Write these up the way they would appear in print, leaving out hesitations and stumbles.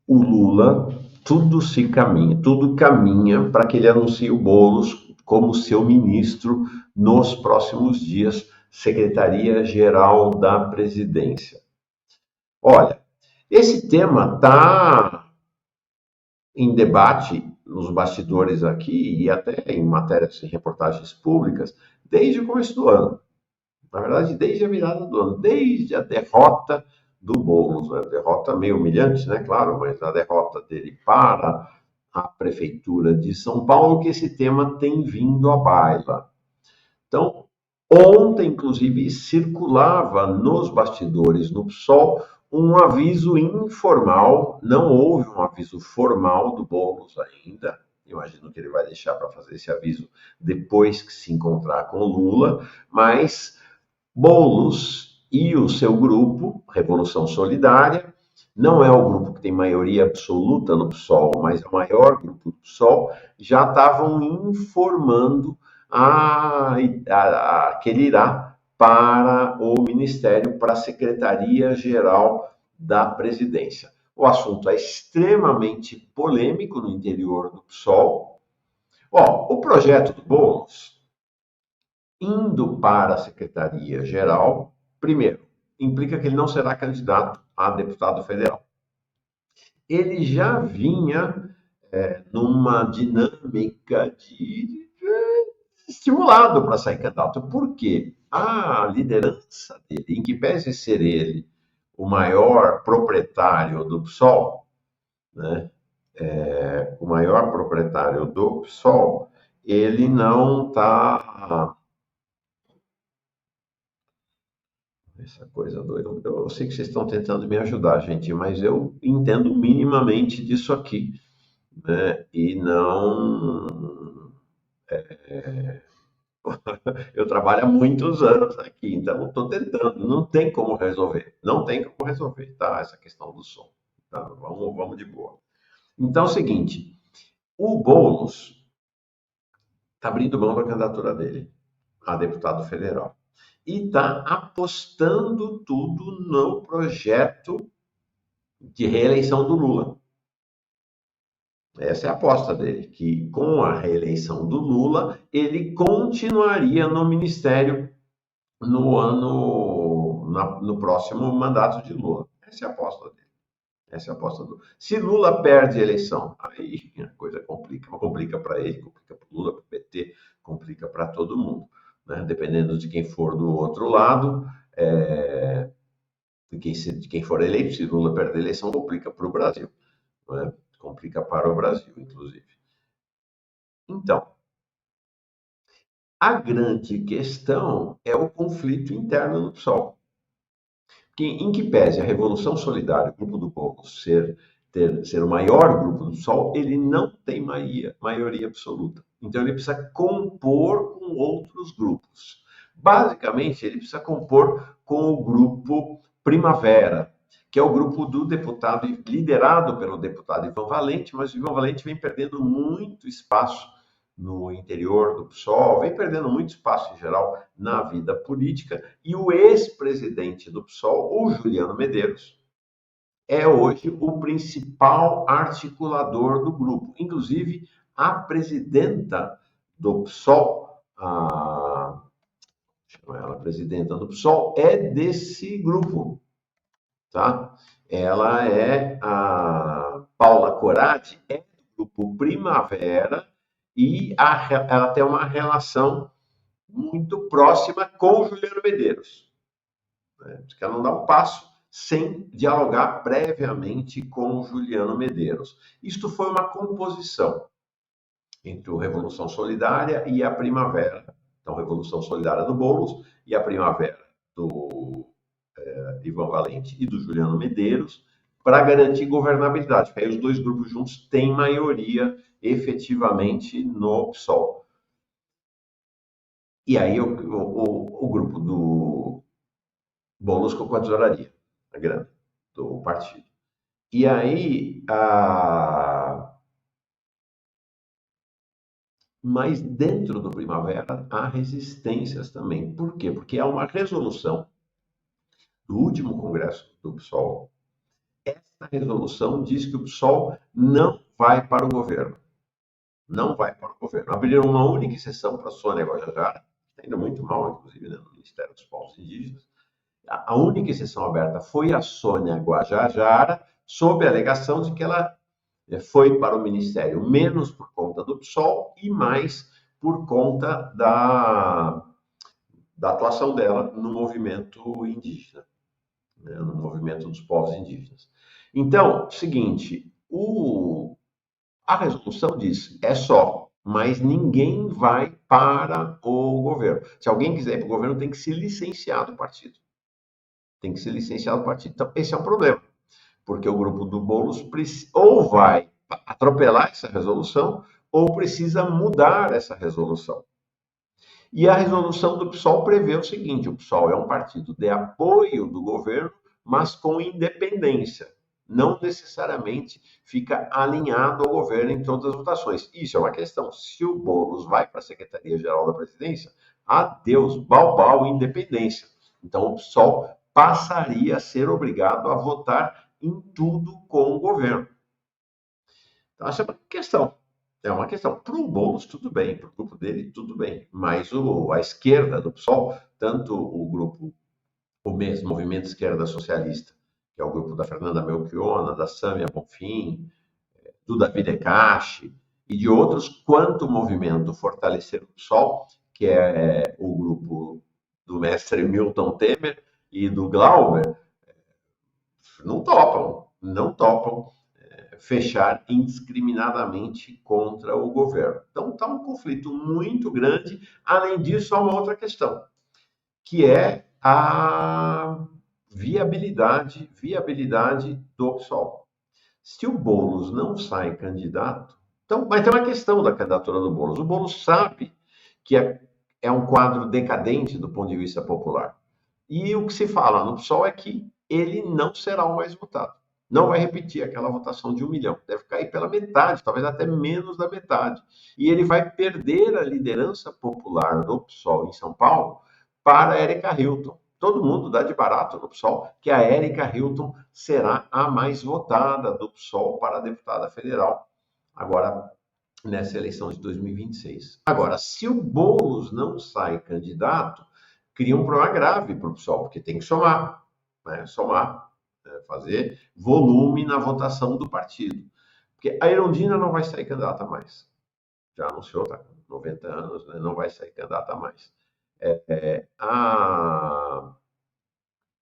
O Lula, tudo caminha para que ele anuncie o Boulos como seu ministro nos próximos dias, Secretaria-Geral da Presidência. Olha, esse tema está em debate nos bastidores aqui e até em matérias e reportagens públicas desde o começo do ano. Na verdade, desde a virada do ano, desde a derrota do Boulos, né? Derrota meio humilhante, né? Claro, mas a derrota dele para a Prefeitura de São Paulo, que esse tema tem vindo à baila. Então, ontem, inclusive, circulava nos bastidores no PSOL um aviso informal, não houve um aviso formal do Boulos ainda. Imagino que ele vai deixar para fazer esse aviso depois que se encontrar com o Lula, mas Boulos e o seu grupo, Revolução Solidária, não é o grupo que tem maioria absoluta no PSOL, mas é o maior grupo do PSOL, já estavam informando que ele irá para o Ministério, para a Secretaria-Geral da Presidência. O assunto é extremamente polêmico no interior do PSOL. O projeto do Boulos indo para a Secretaria-Geral, primeiro, implica que ele não será candidato a deputado federal. Ele já vinha numa dinâmica de estimulado para sair candidato. Por quê? A liderança dele, em que pese ser ele o maior proprietário do PSOL, né? O maior proprietário do PSOL, ele não está. Essa coisa doida. Eu sei que vocês estão tentando me ajudar, gente, mas eu entendo minimamente disso aqui, né? E não. Eu trabalho há muitos anos aqui, então estou tentando. Não tem como resolver. Não tem como resolver, tá? Essa questão do som. Tá? Vamos de boa. Então é o seguinte: o Boulos está abrindo mão da candidatura dele a deputado federal e está apostando tudo no projeto de reeleição do Lula. Essa é a aposta dele, que com a reeleição do Lula, ele continuaria no ministério no próximo mandato de Lula. Essa é a aposta dele. Essa é a aposta do. Se Lula perde a eleição, aí a coisa complica. Complica para ele, complica para o Lula, para o PT, complica para todo mundo. Né? Dependendo de quem for do outro lado, de quem for eleito, se Lula perder a eleição, complica para o Brasil. Né? Complica para o Brasil, inclusive. Então, a grande questão é o conflito interno no PSOL. Em que pese a Revolução Solidária, o grupo do povo, ser o maior grupo do PSOL, ele não tem maioria absoluta. Então, ele precisa compor com outros grupos. Basicamente, ele precisa compor com o grupo Primavera, que é o grupo do deputado, liderado pelo deputado Ivan Valente, mas o Ivan Valente vem perdendo muito espaço no interior do PSOL, vem perdendo muito espaço em geral na vida política, e o ex-presidente do PSOL, o Juliano Medeiros, é hoje o principal articulador do grupo. Inclusive, a presidenta do PSOL, a presidenta do PSOL, é desse grupo, tá? Ela é a Paula Coradi, é do grupo Primavera, e ela tem uma relação muito próxima com o Juliano Medeiros. Né? Diz que ela não dá um passo sem dialogar previamente com o Juliano Medeiros. Isto foi uma composição entre o Revolução Solidária e a Primavera. Então, Revolução Solidária do Boulos e a Primavera do Ivan Valente e do Juliano Medeiros, para garantir governabilidade, porque aí os dois grupos juntos têm maioria efetivamente no PSOL. E aí o grupo do Boulos com a tesouraria, a grana do partido. E aí, mas dentro do Primavera há resistências também. Por quê? Porque há uma resolução do último congresso do PSOL essa resolução diz que o PSOL não vai para o governo. Não vai para o governo. Abriram uma única exceção para a Sônia Guajajara, que está indo muito mal, inclusive, né, no Ministério dos Povos Indígenas. A única exceção aberta foi a Sônia Guajajara, sob a alegação de que ela foi para o Ministério menos por conta do PSOL e mais por conta da atuação dela no movimento indígena, né, no movimento dos povos indígenas. Então, seguinte, a resolução diz, é só, mas ninguém vai para o governo. Se alguém quiser ir para o governo, tem que se licenciar do partido. Tem que se licenciar do partido. Então, esse é um problema, porque o grupo do Boulos ou vai atropelar essa resolução, ou precisa mudar essa resolução. E a resolução do PSOL prevê o seguinte: o PSOL é um partido de apoio do governo, mas com independência. Não necessariamente fica alinhado ao governo em todas as votações. Isso é uma questão. Se o Boulos vai para a Secretaria-Geral da Presidência, adeus, balbal, independência. Então, o PSOL passaria a ser obrigado a votar em tudo com o governo. Então, essa é uma questão. É uma questão. Para o Boulos, tudo bem. Para o grupo dele, tudo bem. Mas a esquerda do PSOL, tanto o grupo, o mesmo Movimento Esquerda Socialista, que é o grupo da Fernanda Melchiona, da Sâmia Bonfim, do Davi Decache e de outros, quanto o movimento Fortalecer o PSOL, que é o grupo do mestre Milton Temer e do Glauber, não topam fechar indiscriminadamente contra o governo. Então está um conflito muito grande. Além disso, há uma outra questão, que é a viabilidade do PSOL. Se o Boulos não sai candidato, então vai ter uma questão da candidatura do Boulos. O Boulos sabe que é um quadro decadente do ponto de vista popular. E o que se fala no PSOL é que ele não será o mais votado. Não vai repetir aquela votação de 1 milhão. Deve cair pela metade, talvez até menos da metade. E ele vai perder a liderança popular do PSOL em São Paulo para a Érica Hilton. Todo mundo dá de barato no PSOL que a Érica Hilton será a mais votada do PSOL para deputada federal, agora nessa eleição de 2026. Agora, se o Boulos não sai candidato, cria um problema grave para o PSOL, porque tem que somar, né? Fazer volume na votação do partido. Porque a Erundina não vai sair candidata mais. Já anunciou, está com 90 anos, né? Não vai sair candidata mais.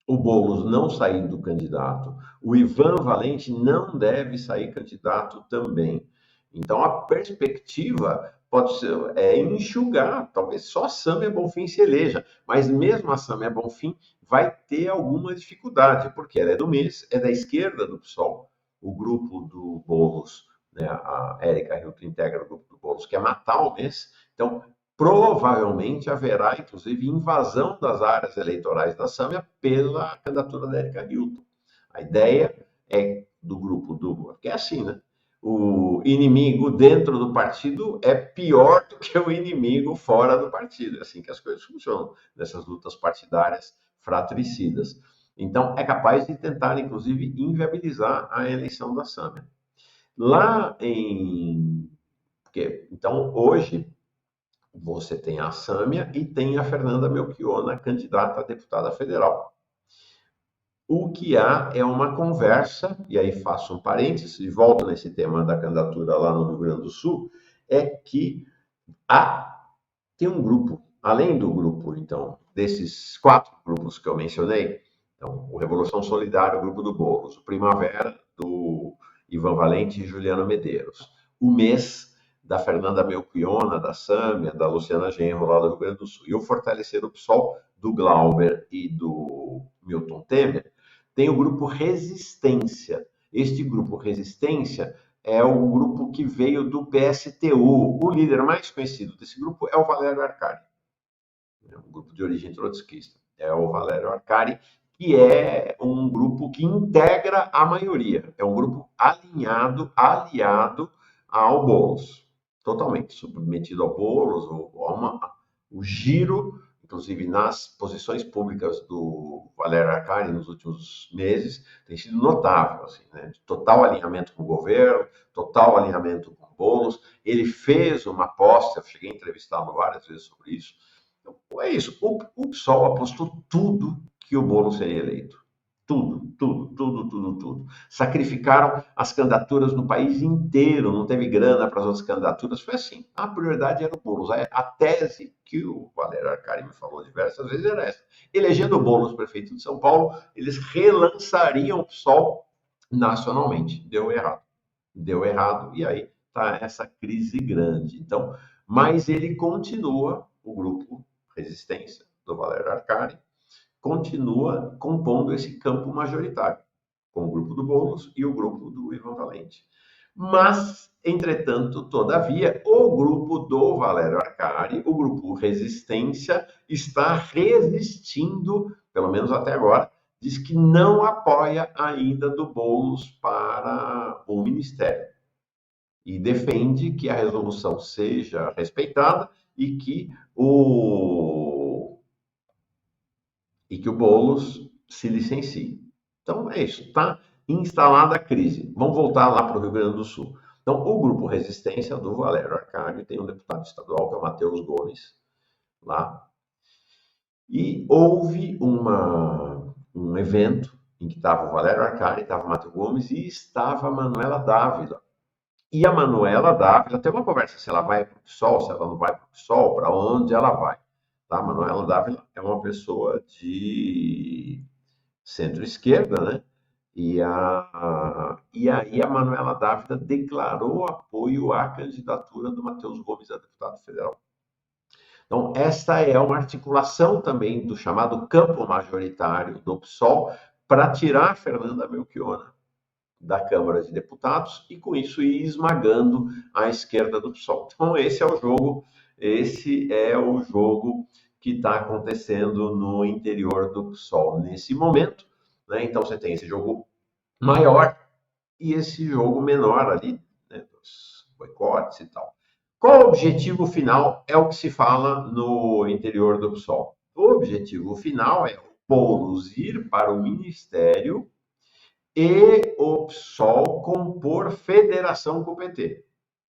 O Boulos não saindo candidato, o Ivan Valente não deve sair candidato também. Então, a perspectiva pode ser enxugar, talvez só a Sâmia Bonfim se eleja, mas mesmo a Sâmia Bonfim vai ter alguma dificuldade, porque ela é do MES, é da esquerda do PSOL, o grupo do Boulos, né, a Érica Hilton integra o grupo do Boulos, quer matar o MES, então provavelmente haverá, inclusive, invasão das áreas eleitorais da Sâmia pela candidatura da Érica Hilton. A ideia é do grupo do... Porque é assim, né? O inimigo dentro do partido é pior do que o inimigo fora do partido. É assim que as coisas funcionam, nessas lutas partidárias fratricidas. Então, é capaz de tentar, inclusive, inviabilizar a eleição da Sâmia. Lá em... Então, hoje, você tem a Sâmia e tem a Fernanda Melchiona, candidata a deputada federal. O que há é uma conversa, e aí faço um parênteses e volto nesse tema da candidatura lá no Rio Grande do Sul, é que tem um grupo, além do grupo, então, desses 4 grupos que eu mencionei, então, o Revolução Solidária, o grupo do Boulos, o Primavera, do Ivan Valente e Juliana Medeiros, o MES, da Fernanda Melchiona, da Sâmia, da Luciana Genro, lá do Rio Grande do Sul, e o Fortalecer o PSOL, do Glauber e do Milton Temer, tem o grupo Resistência. Este grupo Resistência é o grupo que veio do PSTU. O líder mais conhecido desse grupo é o Valério Arcari. É um grupo de origem trotskista. É o Valério Arcari, que é um grupo que integra a maioria. É um grupo aliado ao Boulos. Totalmente submetido ao Boulos, o giro. inclusive nas posições públicas do Valério Arcari nos últimos meses, tem sido notável, assim, né? De total alinhamento com o governo, total alinhamento com o Boulos. Ele fez uma aposta, eu cheguei a entrevistá-lo várias vezes sobre isso. Então, é isso. O PSOL apostou tudo que o Boulos seria eleito. Tudo, tudo, tudo, tudo, tudo. Sacrificaram as candidaturas no país inteiro, não teve grana para as outras candidaturas. Foi assim, a prioridade era o Boulos. A tese que o Valério Arcari me falou diversas vezes era essa. Elegendo o Boulos prefeito de São Paulo, eles relançariam o PSOL nacionalmente. Deu errado. Deu errado, e aí está essa crise grande. Então, mas ele continua, o grupo Resistência do Valério Arcari, continua compondo esse campo majoritário, com o grupo do Boulos e o grupo do Ivan Valente. Mas, entretanto, todavia, o grupo do Valério Arcari, o grupo Resistência, está resistindo, pelo menos até agora, diz que não apoia a ida do Boulos para o ministério. E defende que a resolução seja respeitada e que o Boulos se licencie. Então é isso, está instalada a crise. Vamos voltar lá para o Rio Grande do Sul. Então, o grupo Resistência do Valério Arcari tem um deputado estadual, que é o Matheus Gomes, lá. E houve um evento em que estava o Valério Arcari, estava o Matheus Gomes e estava a Manuela Dávila. E a Manuela Dávila tem uma conversa se ela vai para o PSOL, se ela não vai para o PSOL, para onde ela vai. Tá? A Manuela Dávila é uma pessoa de centro-esquerda, né? E aí a Manuela Dávila declarou apoio à candidatura do Matheus Gomes a deputado federal. Então, esta é uma articulação também do chamado campo majoritário do PSOL para tirar a Fernanda Melchiona da Câmara de Deputados e, com isso, ir esmagando a esquerda do PSOL. Então, esse é o jogo que está acontecendo no interior do PSOL nesse momento, né? Então, você tem esse jogo maior e esse jogo menor ali, né, dos boicotes e tal. Qual o objetivo final? É o que se fala no interior do PSOL. O objetivo final é o Boulos ir para o ministério e o PSOL compor federação com o PT.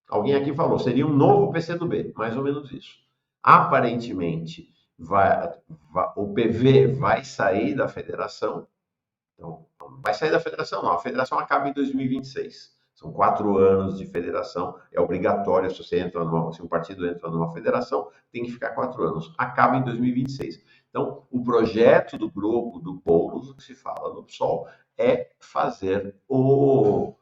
Alguém aqui falou, seria um novo PCdoB, mais ou menos isso. Aparentemente, o PV vai sair da federação. Então, vai sair da federação? Não, a federação acaba em 2026. São 4 anos de federação, é obrigatório, se um partido entra numa federação, tem que ficar 4 anos. Acaba em 2026. Então, o projeto do grupo, do Boulos, o que se fala no PSOL, é fazer o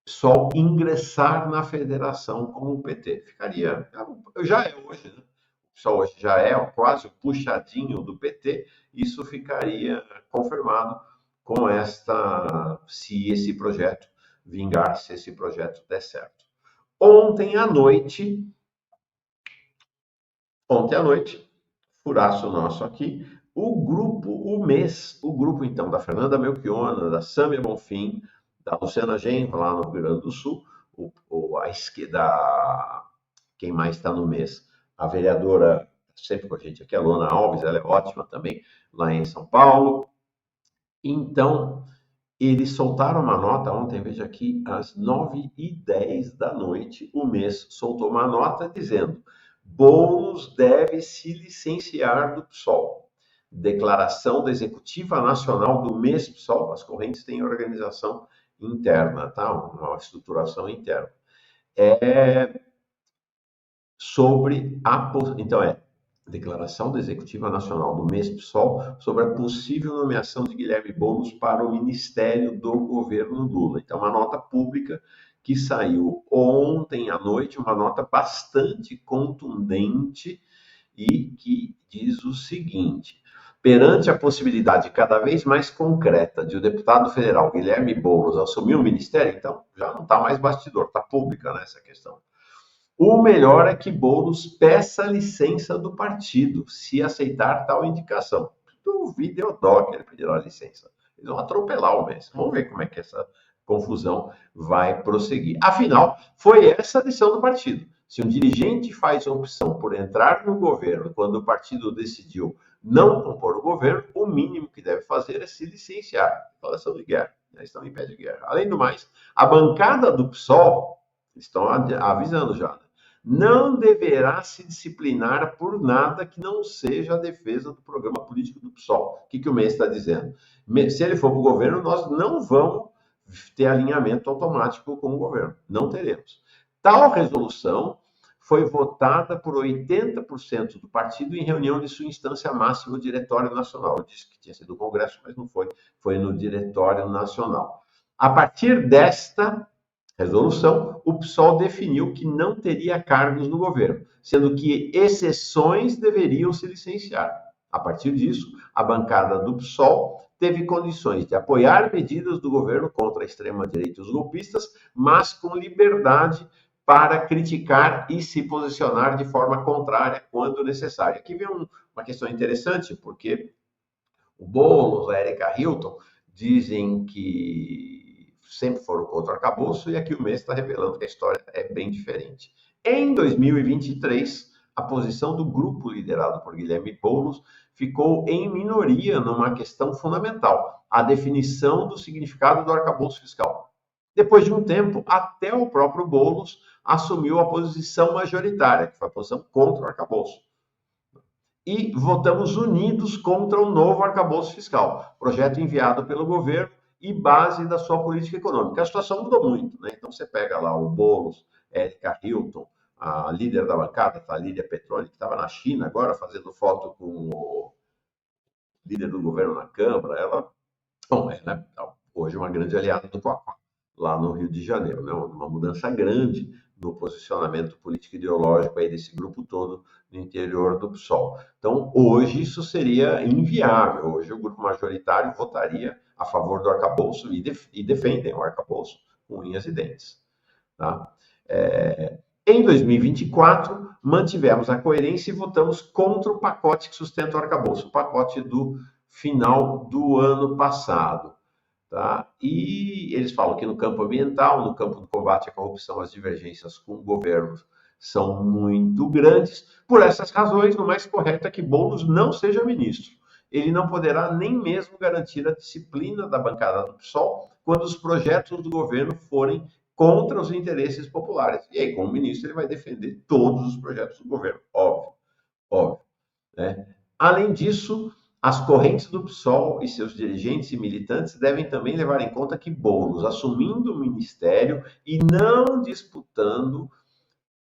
PSOL ingressar na federação com o PT. Já é hoje, né? O PSOL hoje já é quase o puxadinho do PT, isso ficaria confirmado se esse projeto vingar, se esse projeto der certo. Ontem à noite, furaço nosso aqui, o grupo então da Fernanda Melchiona, da Sâmia Bonfim, da Luciana Genro, lá no Rio Grande do Sul, a esquerda, quem mais está no mês? A vereadora, sempre com a gente aqui, a Luana Alves, ela é ótima também, lá em São Paulo. Então, eles soltaram uma nota ontem, veja aqui, às 9h10 da noite, o mês soltou uma nota dizendo: Boulos deve se licenciar do PSOL. Declaração da Executiva Nacional do mês PSOL, as correntes têm organização interna, tá? Uma estruturação interna. Declaração da Executiva Nacional do mês PSOL sobre a possível nomeação de Guilherme Boulos para o Ministério do Governo Lula. Então, uma nota pública que saiu ontem à noite, uma nota bastante contundente e que diz o seguinte: perante a possibilidade cada vez mais concreta de o deputado federal Guilherme Boulos assumir o ministério, então já não está mais bastidor, está pública nessa questão. O melhor é que Boulos peça licença do partido, se aceitar tal indicação. Duvido eu dó que ele pedirá licença. Eles vão atropelar o mês. Vamos ver como é que essa confusão vai prosseguir. Afinal, foi essa a decisão do partido. Se um dirigente faz a opção por entrar no governo quando o partido decidiu não compor o governo, o mínimo que deve fazer é se licenciar. Declaração de guerra. Estão em pé de guerra. Além do mais, a bancada do PSOL, estão avisando já, né? Não deverá se disciplinar por nada que não seja a defesa do programa político do PSOL. O que o MEI está dizendo? Se ele for para o governo, nós não vamos ter alinhamento automático com o governo. Não teremos. Tal resolução foi votada por 80% do partido em reunião de sua instância máxima, o Diretório Nacional. Eu disse que tinha sido o Congresso, mas não foi. Foi no Diretório Nacional. A partir desta resolução, o PSOL definiu que não teria cargos no governo, sendo que exceções deveriam se licenciar. A partir disso, a bancada do PSOL teve condições de apoiar medidas do governo contra a extrema-direita e os golpistas, mas com liberdade para criticar e se posicionar de forma contrária quando necessário. Aqui vem uma questão interessante, porque o Boulos, a Erika Hilton, dizem que sempre foram contra o arcabouço, e aqui o mês está revelando que a história é bem diferente. Em 2023, a posição do grupo liderado por Guilherme Boulos ficou em minoria numa questão fundamental, a definição do significado do arcabouço fiscal. Depois de um tempo, até o próprio Boulos assumiu a posição majoritária, que foi a posição contra o arcabouço. E votamos unidos contra o novo arcabouço fiscal, projeto enviado pelo governo e base da sua política econômica. A situação mudou muito, né? Então você pega lá o Boulos, Erika Hilton, a líder da bancada, a Lídia Petroni, que estava na China agora fazendo foto com o líder do governo na Câmara, ela não é, né? Hoje uma grande aliada do Quacá, lá no Rio de Janeiro, né? Uma mudança grande no posicionamento político ideológico aí desse grupo todo no interior do PSOL. Então, hoje isso seria inviável. Hoje o grupo majoritário votaria a favor do arcabouço e defendem o arcabouço com unhas e dentes. Tá? Em 2024, mantivemos a coerência e votamos contra o pacote que sustenta o arcabouço, o pacote do final do ano passado. Tá? E eles falam que no campo ambiental, no campo do combate à corrupção, as divergências com o governo são muito grandes. Por essas razões, o mais correto é que Boulos não seja ministro. Ele não poderá nem mesmo garantir a disciplina da bancada do PSOL quando os projetos do governo forem contra os interesses populares. E aí, como ministro, ele vai defender todos os projetos do governo, óbvio, óbvio. Né? Além disso, as correntes do PSOL e seus dirigentes e militantes devem também levar em conta que Boulos, assumindo o ministério e não disputando,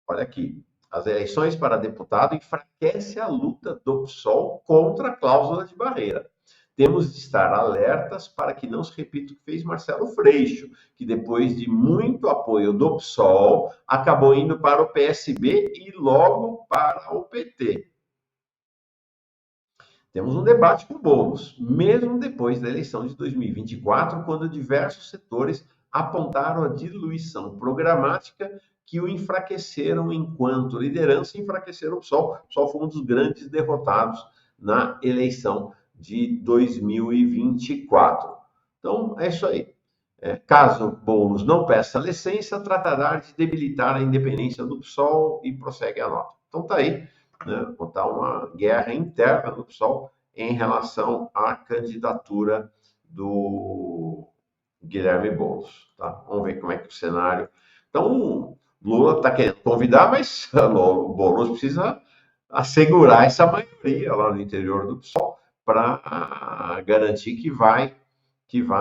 olha aqui, as eleições para deputado, enfraquece a luta do PSOL contra a cláusula de barreira. Temos de estar alertas para que não se repita o que fez Marcelo Freixo, que depois de muito apoio do PSOL, acabou indo para o PSB e logo para o PT. Temos um debate com Boulos, mesmo depois da eleição de 2024, quando diversos setores apontaram a diluição programática que o enfraqueceram enquanto liderança e enfraqueceram o PSOL. O PSOL foi um dos grandes derrotados na eleição de 2024. Então, é isso aí. Caso Boulos não peça licença, tratará de debilitar a independência do PSOL e prossegue a nota. Então, tá aí. Né, botar uma guerra interna no PSOL em relação à candidatura do Guilherme Boulos. Tá? Vamos ver como é que o cenário. Então, Lula está querendo convidar, mas o Boulos precisa assegurar essa maioria lá no interior do PSOL para garantir que vai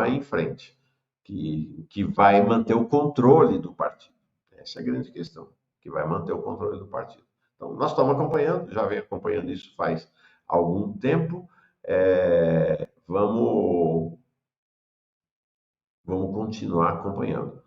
em frente, que vai manter o controle do partido. Essa é a grande questão, que vai manter o controle do partido. Então, nós estamos acompanhando, já vem acompanhando isso faz algum tempo. Vamos continuar acompanhando.